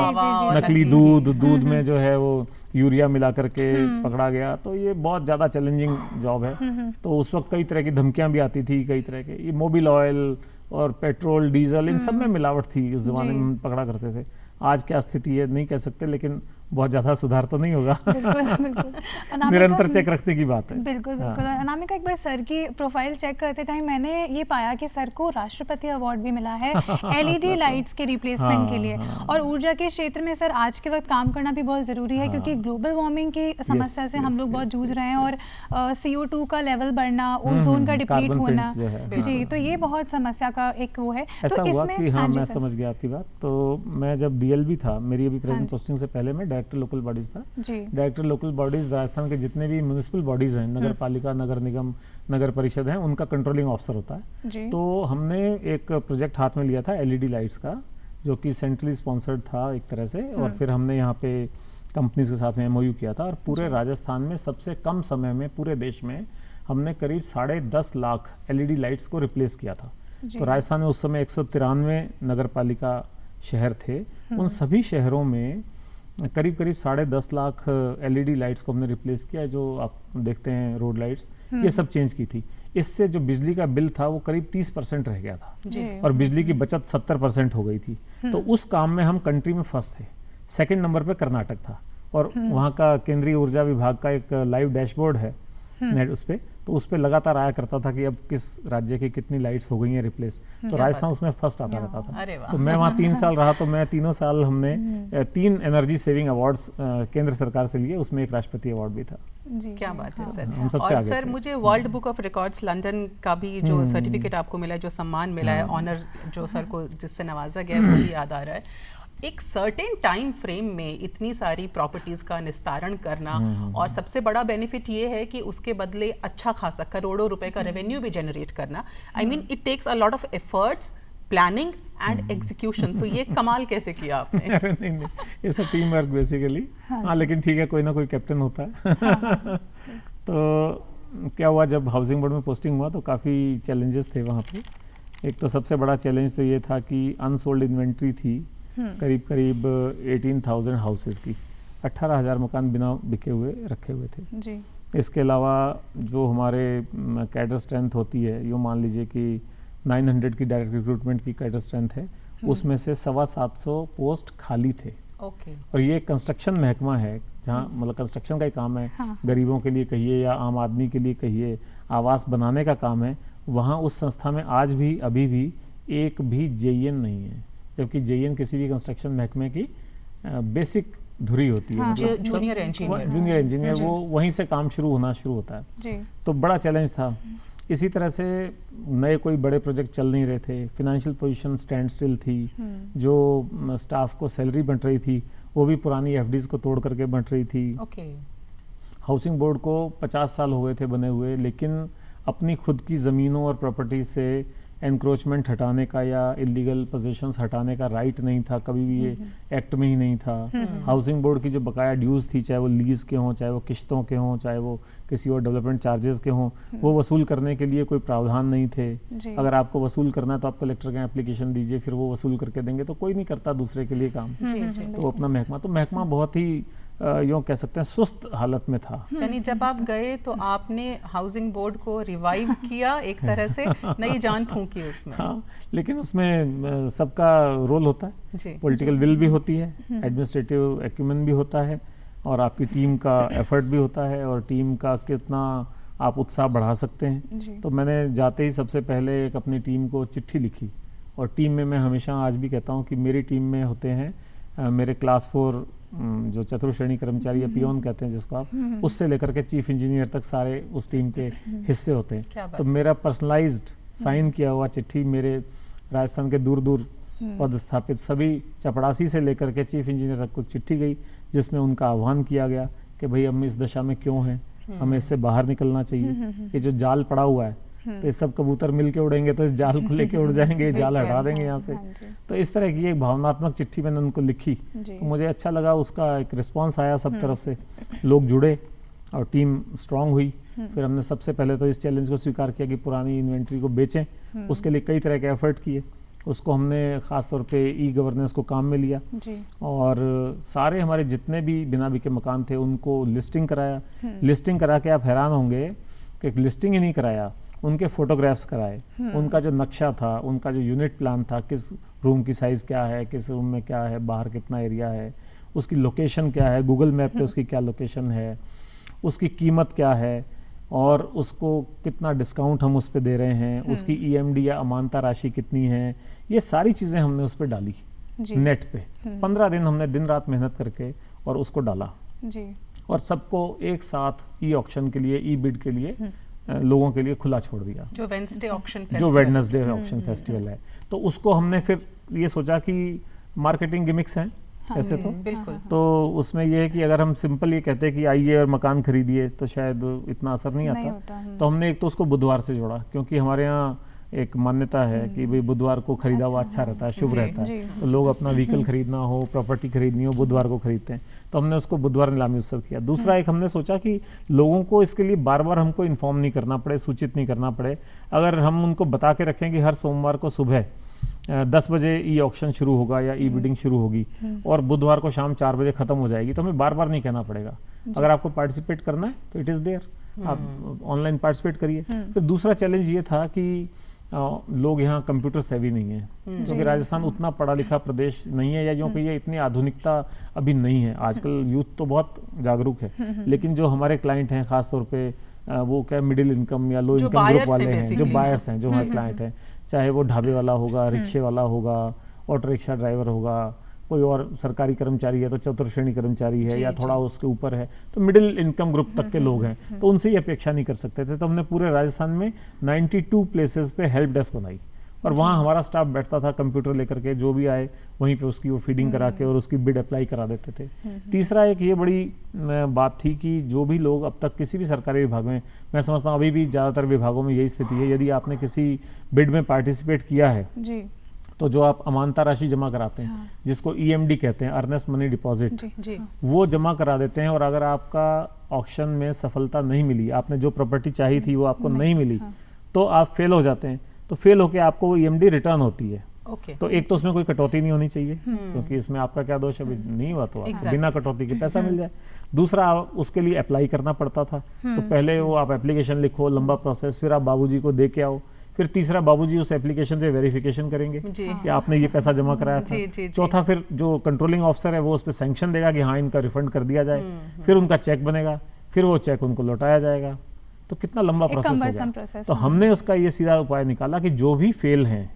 नकली दूध में जो है वो यूरिया मिला करके पकड़ा गया। तो ये बहुत ज़्यादा चैलेंजिंग जॉब है। तो उस वक्त कई तरह की धमकियाँ भी आती थी, कई तरह के, ये मोबिल ऑयल और पेट्रोल डीजल इन सब में मिलावट थी, उस ज़माने में पकड़ा करते थे। आज क्या स्थिति है नहीं कह सकते, लेकिन बहुत ज़्यादा सुधार तो नहीं होगा। बिल्कुल। निरंतर चेक रखने की बात है। बिल्कुल। अनामिका, एक बार सर की प्रोफाइल चेक करते टाइम मैंने ये पाया कि सर को राष्ट्रपति अवार्ड भी मिला है एलईडी लाइट्स के रिप्लेसमेंट के लिए। और ऊर्जा के क्षेत्र में सर आज के वक्त काम करना भी बहुत ज़रूरी है, क्योंकि ग्लोबल वार्मिंग की समस्या से हम लोग बहुत जूझ रहे हैं और CO2 का लेवल बढ़ना, ओजोन का डिप्लीट होना, जी, तो ये बहुत समस्या का एक वो है। ऐसा हुआ कि हाँ, मैं समझ गया आपकी बात। तो मैं जब DLB था, मेरी अभी प्रेजेंट पोस्टिंग से पहले मैं डायरेक्टर लोकल बॉडीज था। डायरेक्टर लोकल बॉडीज राजस्थान के जितने भी म्युनिसिपल बॉडीज हैं, नगर पालिका, नगर निगम, नगर परिषद हैं, उनका कंट्रोलिंग ऑफिसर होता है। तो हमने एक प्रोजेक्ट हाथ में लिया था LED लाइट्स का, जो कि सेंट्रली स्पॉन्सर्ड था एक तरह से। और फिर हमने यहाँ पे कंपनीज के साथ में MOU किया था और पूरे राजस्थान में सबसे कम समय में पूरे देश में हमने करीब 10.5 लाख LED लाइट्स को रिप्लेस किया था। तो राजस्थान में उस समय 193 नगर पालिका शहर थे। उन सभी शहरों में करीब करीब 10.5 लाख LED लाइट्स को हमने रिप्लेस किया, जो आप देखते हैं रोड लाइट्स, ये सब चेंज की थी। इससे जो बिजली का बिल था वो करीब 30% रह गया था जी। और बिजली की बचत 70% हो गई थी। तो उस काम में हम कंट्री में फर्स्ट थे। सेकंड नंबर पे कर्नाटक था और वहाँ का केंद्रीय ऊर्जा विभाग का एक लाइव डैशबोर्ड है नेट उस पे, तो उस पे लगातार आया करता था कि अब किस राज्य की कितनी लाइट्स हो गई हैं रिप्लेस। तो राजस्थान उसमें फर्स्ट आता रहता अरे था। वाह। तो मैं वहाँ 3 साल रहा, तो मैं तीनों साल हमने 3 एनर्जी सेविंग अवार्ड्स केंद्र सरकार से लिए, उसमें एक राष्ट्रपति अवार्ड भी था। जी, क्या बात है सर। हम सबसे और आगे सर थे। मुझे world book of records London का भी जो सर्टिफिकेट आपको मिला है, जो सम्मान मिला है, ऑनर जो सर को जिससे नवाजा गया है, वो भी याद आ रहा है। एक सर्टेन टाइम फ्रेम में इतनी सारी प्रॉपर्टीज का निस्तारण करना, और सबसे बड़ा बेनिफिट ये है कि उसके बदले अच्छा खासा करोड़ों रुपए का रेवेन्यू भी जनरेट करना। I mean it takes a lot of efforts, planning and execution. तो ये कमाल कैसे किया आपने? अरे नहीं, ये सब टीम वर्क बेसिकली। हाँ, लेकिन ठीक है, कोई ना कोई कैप्टन होता है। तो क्या हुआ, जब हाउसिंग बोर्ड में पोस्टिंग हुआ तो काफ़ी चैलेंजेस थे वहाँ पे। एक तो सबसे बड़ा चैलेंज तो ये था कि अनसोल्ड इन्वेंट्री थी करीब करीब 18,000 हाउसेस की, 18,000 मकान बिना बिके हुए रखे हुए थे जी। इसके अलावा जो हमारे कैडर स्ट्रेंथ होती है, यूँ मान लीजिए कि 900 की डायरेक्ट रिक्रूटमेंट की कैडर स्ट्रेंथ है, उसमें से 750 पोस्ट खाली थे। ओके। और ये कंस्ट्रक्शन महकमा है जहाँ मतलब कंस्ट्रक्शन का ही काम है। हाँ। गरीबों के लिए कहिए या आम आदमी के लिए कहिए, आवास बनाने का काम है। वहाँ उस संस्था में आज भी अभी भी एक भी JEN नहीं है, जबकि JEN किसी भी कंस्ट्रक्शन महकमे की बेसिक धुरी होती है। हाँ। मतलब जूनियर इंजीनियर। जूनियर इंजीनियर वो वहीं से काम शुरू होता है। जी। तो बड़ा चैलेंज था। इसी तरह से नए कोई बड़े प्रोजेक्ट चल नहीं रहे थे, फाइनेंशियल पोजीशन स्टैंड स्टिल थी, जो स्टाफ को सैलरी बंट रही थी वो भी पुरानी FDs को तोड़ करके बंट रही थी। ओके। हाउसिंग बोर्ड को 50 साल हो गए थे बने हुए, लेकिन अपनी खुद की ज़मीनों और प्रॉपर्टी से एनक्रोचमेंट हटाने का या इलीगल पोजीशंस हटाने का राइट नहीं था, कभी भी ये एक्ट में ही नहीं था। हाउसिंग बोर्ड की जो बकाया ड्यूज़ थी, चाहे वो लीज के हों, चाहे वो किश्तों के हों, चाहे वो किसी और डेवलपमेंट चार्जेस के हों, वो वसूल करने के लिए कोई प्रावधान नहीं थे। जी। अगर आपको वसूल करना है तो आप कलेक्टर के एप्लीकेशन दीजिए, फिर वो वसूल करके देंगे। तो कोई नहीं करता दूसरे के लिए काम, तो अपना महकमा बहुत ही यूँ कह सकते हैं सुस्त हालत में था। यानी जब आप गए तो आपने हाउसिंग बोर्ड को रिवाइव किया, एक तरह से नई जान फूंकी उसमें। हाँ, लेकिन उसमें सबका रोल होता है, जी। पॉलिटिकल विल भी होती है, एडमिनिस्ट्रेटिव एक्यूमेन भी होता है, और आपकी टीम का एफर्ट भी होता है, और टीम का कितना आप उत्साह बढ़ा सकते हैं। जी। तो मैंने जाते ही सबसे पहले एक अपनी टीम को चिट्ठी लिखी, और टीम में मैं हमेशा आज भी कहता हूँ कि मेरी टीम में होते हैं मेरे क्लास 4 जो चतुर्थ श्रेणी कर्मचारी या पियोन कहते हैं जिसको आप, उससे लेकर के चीफ इंजीनियर तक सारे उस टीम के हिस्से होते क्या हैं। बात तो मेरा पर्सनलाइज्ड साइन किया हुआ चिट्ठी मेरे राजस्थान के दूर दूर पदस्थापित सभी चपड़ासी से लेकर के चीफ इंजीनियर तक को चिट्ठी गई, जिसमें उनका आह्वान किया गया कि भाई हम इस दशा में क्यों हैं, हमें इससे बाहर निकलना चाहिए। ये जो जाल पड़ा हुआ है, तो ये सब कबूतर मिल के उड़ेंगे तो इस जाल को लेके उड़ जाएंगे, जाल हटा देंगे यहाँ से। तो इस तरह की एक भावनात्मक चिट्ठी मैंने उनको लिखी, तो मुझे अच्छा लगा, उसका एक रिस्पांस आया सब तरफ से, लोग जुड़े और टीम स्ट्रांग हुई। फिर हमने सबसे पहले तो इस चैलेंज को स्वीकार किया कि पुरानी इन्वेंट्री को बेचें। उसके लिए कई तरह के एफर्ट किए, उसको हमने ख़ास तौर पे ई-गवर्नेंस को काम में लिया, और सारे हमारे जितने भी बिना बिके मकान थे उनको लिस्टिंग कराया। लिस्टिंग करा के आप हैरान होंगे कि लिस्टिंग ही नहीं कराया, उनके फोटोग्राफ्स कराए, उनका जो नक्शा था, उनका जो यूनिट प्लान था, किस रूम की साइज़ क्या है, किस रूम में क्या है, बाहर कितना एरिया है, उसकी लोकेशन क्या है, गूगल मैप पे उसकी क्या लोकेशन है, उसकी कीमत क्या है, और उसको कितना डिस्काउंट हम उस पे दे रहे हैं, उसकी EMD या अमानता राशि कितनी है, ये सारी चीज़ें हमने उस पे डाली नेट पे। 15 दिन हमने दिन रात मेहनत करके और उसको डाला जी। और सबको एक साथ ई-ऑक्शन के लिए, ई-बिड के लिए लोगों के लिए खुला छोड़ दिया, जो वेडनेसडे ऑक्शन फेस्टिवल है। तो उसको हमने फिर ये सोचा कि मार्केटिंग गिमिक्स हैं ऐसे तो बिल्कुल। तो उसमें ये है कि अगर हम सिंपल ये कहते हैं कि आइए और मकान खरीदिए तो शायद इतना असर नहीं आता। तो हमने एक तो उसको बुधवार से जोड़ा, क्योंकि हमारे यहाँ एक मान्यता है कि भाई बुधवार को खरीदा हुआ अच्छा रहता है, शुभ रहता है। तो लोग अपना व्हीकल खरीदना हो, प्रॉपर्टी खरीदनी हो, बुधवार को खरीदते हैं। तो हमने उसको बुधवार नीलामी उत्सव किया। दूसरा एक हमने सोचा कि लोगों को इसके लिए बार बार हमको इन्फॉर्म नहीं करना पड़े, सूचित नहीं करना पड़े। अगर हम उनको बता के रखें कि हर सोमवार को सुबह 10 बजे ई ऑक्शन शुरू होगा या ई बिडिंग शुरू होगी और बुधवार को शाम 4 बजे खत्म हो जाएगी, तो हमें बार बार नहीं कहना पड़ेगा। अगर आपको पार्टिसिपेट करना है तो इट इज़ देयर, आप ऑनलाइन पार्टिसिपेट करिए। फिर दूसरा चैलेंज ये था कि लोग यहाँ कंप्यूटर सेवी नहीं है, क्योंकि राजस्थान उतना पढ़ा लिखा प्रदेश नहीं है, या क्योंकि ये इतनी आधुनिकता अभी नहीं है। आजकल यूथ तो बहुत जागरूक है, लेकिन जो हमारे क्लाइंट हैं खासतौर पे वो क्या मिडिल इनकम या लो इनकम ग्रुप वाले हैं, जो बायर्स हैं, जो हमारे क्लाइंट हैं, चाहे वो ढाबे वाला होगा, रिक्शे वाला होगा, ऑटो रिक्शा ड्राइवर होगा, कोई और सरकारी कर्मचारी है तो चतुर्थ श्रेणी कर्मचारी है या थोड़ा उसके ऊपर है, तो मिडिल इनकम ग्रुप तक के लोग हैं, तो उनसे ये अपेक्षा नहीं कर सकते थे। तो हमने पूरे राजस्थान में 92 प्लेसेस पे हेल्प डेस्क बनाई और वहाँ हमारा स्टाफ बैठता था कंप्यूटर लेकर के, जो भी आए वहीं पे उसकी वो फीडिंग करा के और उसकी बिड अप्लाई करा देते थे। तीसरा एक ये बड़ी बात थी कि जो भी लोग अब तक किसी भी सरकारी विभाग में, मैं समझता हूँ अभी भी ज़्यादातर विभागों में यही स्थिति है, यदि आपने किसी बिड में पार्टिसिपेट किया है जी, तो जो आप अमानता राशि जमा कराते हैं, जिसको EMD कहते हैं, अर्नेस्ट मनी डिपॉजिट, वो जमा करा देते हैं। और अगर आपका ऑक्शन में सफलता नहीं मिली, आपने जो प्रॉपर्टी चाहिए थी वो आपको नहीं मिली, तो आप फेल हो जाते हैं। तो फेल होके आपको वो EMD रिटर्न होती है। तो एक तो उसमें कोई कटौती नहीं होनी चाहिए, क्योंकि इसमें आपका क्या दोष है, नहीं हुआ तो आपको बिना कटौती के पैसा मिल जाए। दूसरा, उसके लिए अप्लाई करना पड़ता था, तो पहले वो आप एप्लीकेशन लिखो, लंबा प्रोसेस, फिर आप बाबूजी को दे के आओ, फिर तीसरा बाबूजी उस एप्लीकेशन पे वेरिफिकेशन करेंगे कि आपने ये पैसा जमा कराया था। चौथा, फिर जो कंट्रोलिंग ऑफिसर है वो उस पर सैंक्शन देगा कि हाँ इनका रिफंड कर दिया जाए, फिर उनका चेक बनेगा, फिर वो चेक उनको लौटाया जाएगा। तो कितना लंबा प्रोसेस हो गया। तो हमने उसका ये सीधा उपाय निकाला कि जो भी फेल हैं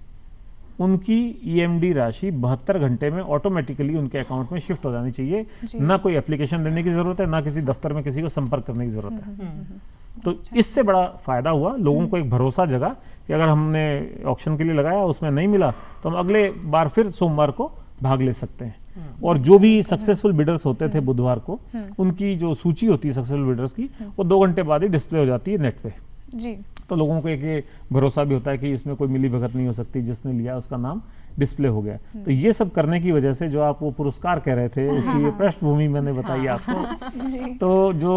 उनकी EMD राशि 72 घंटे में ऑटोमेटिकली उनके अकाउंट में शिफ्ट हो जानी चाहिए। ना कोई एप्लीकेशन देने की जरूरत है, ना किसी दफ्तर में किसी को संपर्क करने की जरूरत है। तो इससे बड़ा फायदा हुआ, लोगों को एक भरोसा जगा कि अगर हमने ऑक्शन के लिए लगाया उसमें नहीं मिला तो हम अगले बार फिर सोमवार को भाग ले सकते हैं। और जो भी सक्सेसफुल बिडर्स होते थे बुधवार को, उनकी जो सूची होती है सक्सेसफुल बिडर्स की, वो 2 घंटे बाद ही डिस्प्ले हो जाती है नेट पे जी। तो लोगों को एक ये भरोसा भी होता है कि इसमें कोई मिली भगत नहीं हो सकती, जिसने लिया उसका नाम डिस्प्ले हो गया। तो ये सब करने की वजह से जो आप वो पुरस्कार कह रहे थे, उसकी ये पृष्ठभूमि मैंने बताई आपको। तो जो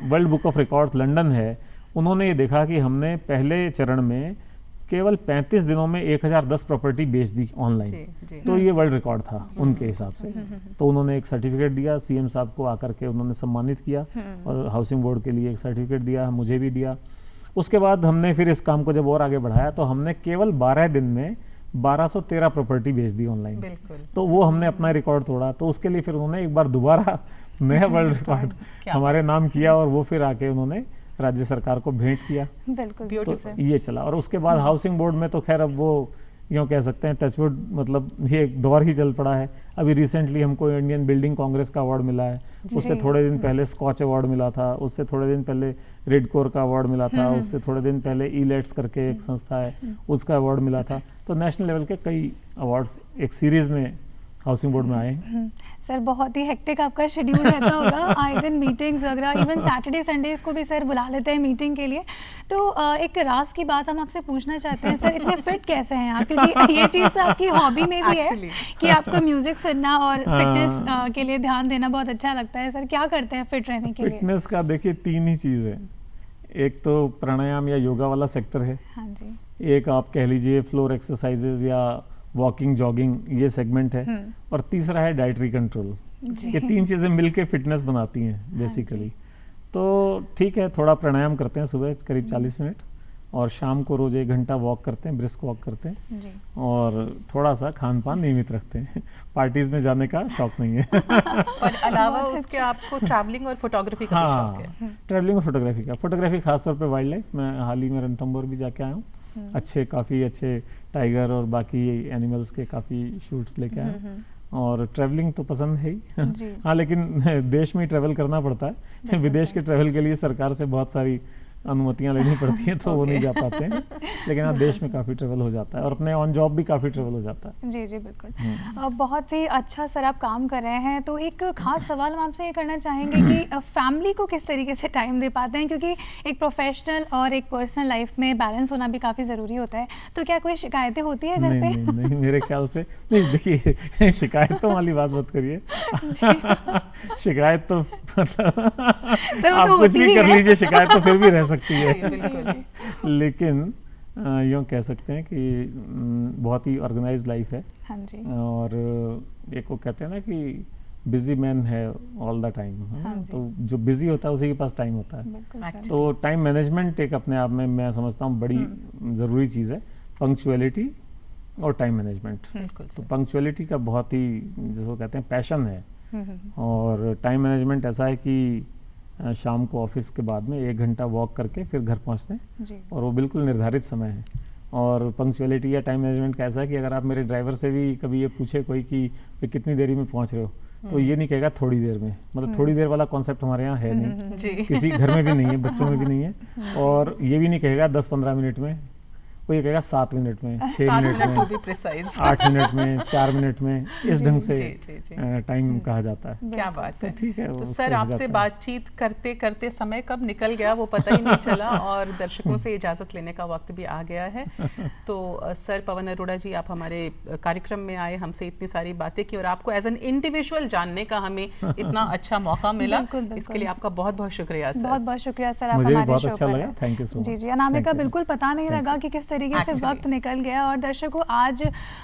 world book of records London है, उन्होंने ये देखा कि हमने पहले चरण में केवल 35 दिनों में 1010 प्रॉपर्टी बेच दी ऑनलाइन। तो ये वर्ल्ड रिकॉर्ड था उनके हिसाब से। तो उन्होंने एक सर्टिफिकेट दिया, CM साहब को आकर के उन्होंने सम्मानित किया और हाउसिंग बोर्ड के लिए एक सर्टिफिकेट दिया, मुझे भी दिया। उसके बाद हमने फिर इस काम को जब और आगे बढ़ाया तो हमने केवल 12 दिन में 1213 प्रॉपर्टी बेच दी ऑनलाइन। तो वो हमने अपना रिकॉर्ड तोड़ा। तो उसके लिए फिर उन्होंने एक बार दोबारा नया वर्ल्ड रिकॉर्ड हमारे नाम किया और वो फिर आके उन्होंने राज्य सरकार को भेंट किया। बिल्कुल, तो ये चला। और उसके बाद हाउसिंग बोर्ड में तो खैर अब वो यूँ कह सकते हैं टचवुड, मतलब ये एक दौर ही चल पड़ा है। अभी रिसेंटली हमको इंडियन बिल्डिंग कांग्रेस का अवार्ड मिला है, उससे थोड़े दिन पहले स्कॉच अवार्ड मिला था, उससे थोड़े दिन पहले रेड कोर का अवार्ड मिला था, उससे थोड़े दिन पहले ईलेट्स करके एक संस्था है उसका अवार्ड मिला था। तो नेशनल लेवल के कई अवार्ड्स एक सीरीज में हाउसिंग बोर्ड में आए। सर बहुत ही हेक्टिक आपका शेड्यूल रहता होगा, आए दिन मीटिंग्स वगैरह, इवन सैटरडे संडेज को भी सर बुला लेते हैं मीटिंग के लिए। तो एक राज की बात हम आपसे पूछना चाहते हैं सर, इतने फिट कैसे हैं आप? क्योंकि ये चीज़ तो आपकी हॉबी में भी है कि आपको म्यूजिक सुनना और फिटनेस के लिए ध्यान देना बहुत अच्छा लगता है। सर क्या करते हैं फिट रहने के लिए? फिटनेस का देखिए 3 ही चीज़ है। एक तो प्राणायाम या योगा वाला सेक्टर है, हाँ जी। एक आप कह लीजिए फ्लोर एक्सरसाइजेज या वॉकिंग जॉगिंग, ये सेगमेंट है। और तीसरा है डाइटरी कंट्रोल। ये 3 चीज़ें मिलके फिटनेस बनाती हैं बेसिकली। तो ठीक है, थोड़ा प्राणायाम करते हैं सुबह करीब 40 मिनट, और शाम को रोज 1 घंटा वॉक करते हैं, ब्रिस्क वॉक करते हैं जी। और थोड़ा सा खान पान नियमित रखते हैं। पार्टीज में जाने का शौक नहीं है। और अलावा उसके आपको ट्रैवलिंग और फोटोग्राफी का भी शौक है? ट्रैवलिंग और फोटोग्राफी का। फोटोग्राफी खासतौर पे वाइल्ड लाइफ। मैं हाल ही में रणथंभौर भी जाके आया हूँ, काफ़ी अच्छे टाइगर और बाकी एनिमल्स के काफ़ी शूट्स लेके आए। और ट्रैवलिंग तो पसंद है ही। हाँ, लेकिन देश में ही ट्रैवल करना पड़ता है। विदेश के ट्रैवल के लिए सरकार से बहुत सारी अनुमतियां लेनी पड़ती हैं, तो वो नहीं जा पाते हैं। लेकिन हाँ, देश में काफ़ी ट्रैवल हो जाता है और अपने ऑन जॉब भी काफ़ी ट्रैवल हो जाता है। जी जी बिल्कुल। बहुत ही अच्छा सर आप काम कर रहे हैं। तो एक खास सवाल हम आपसे ये करना चाहेंगे कि फैमिली को किस तरीके से टाइम दे पाते हैं, क्योंकि एक प्रोफेशनल और एक पर्सनल लाइफ में बैलेंस होना भी काफ़ी ज़रूरी होता है। तो क्या कोई शिकायतें होती है घर पे? नहीं, मेरे ख्याल से नहीं। देखिए, शिकायतों वाली बात मत करिए। शिकायत तो मतलब आप कुछ भी कर लीजिए, शिकायत तो फिर भी रह सकती है। लेकिन यूँ कह सकते हैं कि बहुत ही ऑर्गेनाइज लाइफ है। हाँ जी। और एक वो कहते हैं ना कि बिजी मैन है ऑल द टाइम, हाँ जी। तो जो बिजी होता है उसी के पास टाइम होता है। बिल्कुल अच्छा। सर। तो टाइम मैनेजमेंट एक अपने आप में मैं समझता हूँ बड़ी ज़रूरी चीज़ है, पंक्चुअलिटी और टाइम मैनेजमेंट। बिल्कुल तो सर। पंक्चुअलिटी का बहुत ही जिसको कहते हैं पैशन है, हम्म। और टाइम मैनेजमेंट ऐसा है कि शाम को ऑफिस के बाद में 1 घंटा वॉक करके फिर घर पहुंचते हैं, जी। और वो बिल्कुल निर्धारित समय है। और पंक्चुअलिटी या टाइम मैनेजमेंट का ऐसा है कि अगर आप मेरे ड्राइवर से भी कभी ये पूछे कोई कि भाई कितनी देरी में पहुंच रहे हो, तो ये नहीं कहेगा थोड़ी देर में, मतलब थोड़ी देर वाला कॉन्सेप्ट हमारे यहाँ है नहीं, जी। किसी घर में भी नहीं है, बच्चों में भी नहीं है। और ये भी नहीं कहेगा 10-15 मिनट में, वो ये कहेगा 7 मिनट में, 6 मिनट टू में, बी प्रिसाइज। 8 मिनट में, 4 मिनट में, इस ढंग से जी, जी, जी। टाइम कहा जाता है। क्या बात तो है। ठीक है, तो उससे सर हो आपसे जाता है। बातचीत करते करते समय कब निकल गया वो पता ही नहीं चला, और दर्शकों से इजाज़त लेने का वक्त भी आ गया है। तो सर पवन अरोड़ा जी, आप हमारे कार्यक्रम में आए, हमसे इतनी सारी बातें की, और आपको एज एन इंडिविजुअल जानने का हमें इतना अच्छा मौका मिला, बिल्कुल। इसके लिए आपका बहुत बहुत शुक्रिया सर। बहुत बहुत शुक्रिया सर, आप मुझे भी हमारे बहुत शो अच्छा पर लगा, आए। Thank you so much. जी जी, अनामिका, Thank you बिल्कुल very much. पता नहीं Thank लगा कि किस तरीके से Actually. वक्त निकल गया। और दर्शकों, आज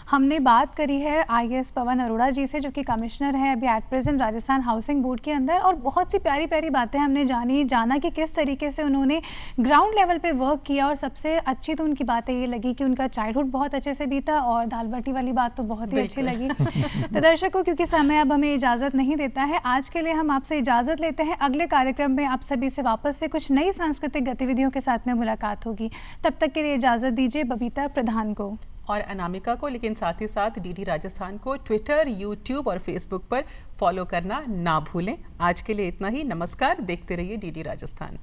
हमने बात करी है IAS पवन अरोड़ा जी से, जो कि कमिश्नर हैं अभी at present Rajasthan housing board के अंदर, और बहुत सी प्यारी प्यारी बातें हमने जाना कि किस तरीके से उन्होंने ग्राउंड लेवल पे वर्क किया। और सबसे अच्छी तो उनकी बातें ये लगी कि उनका चाइल्डहुड बहुत अच्छे से बीता, और दाल बाटी वाली बात तो बहुत ही अच्छी लगी। तो दर्शकों, क्योंकि समय अब हमें इजाज़त नहीं देता है, आज के लिए हम आपसे इजाज़त लेते हैं। अगले कार्यक्रम में आप सभी से वापस से कुछ नई सांस्कृतिक गतिविधियों के साथ में मुलाकात होगी। तब तक के लिए इजाज़त दीजिए बबीता प्रधान को और अनामिका को, लेकिन साथ ही साथ डीडी राजस्थान को ट्विटर, यूट्यूब और फेसबुक पर फॉलो करना ना भूलें। आज के लिए इतना ही, नमस्कार। देखते रहिए डीडी राजस्थान।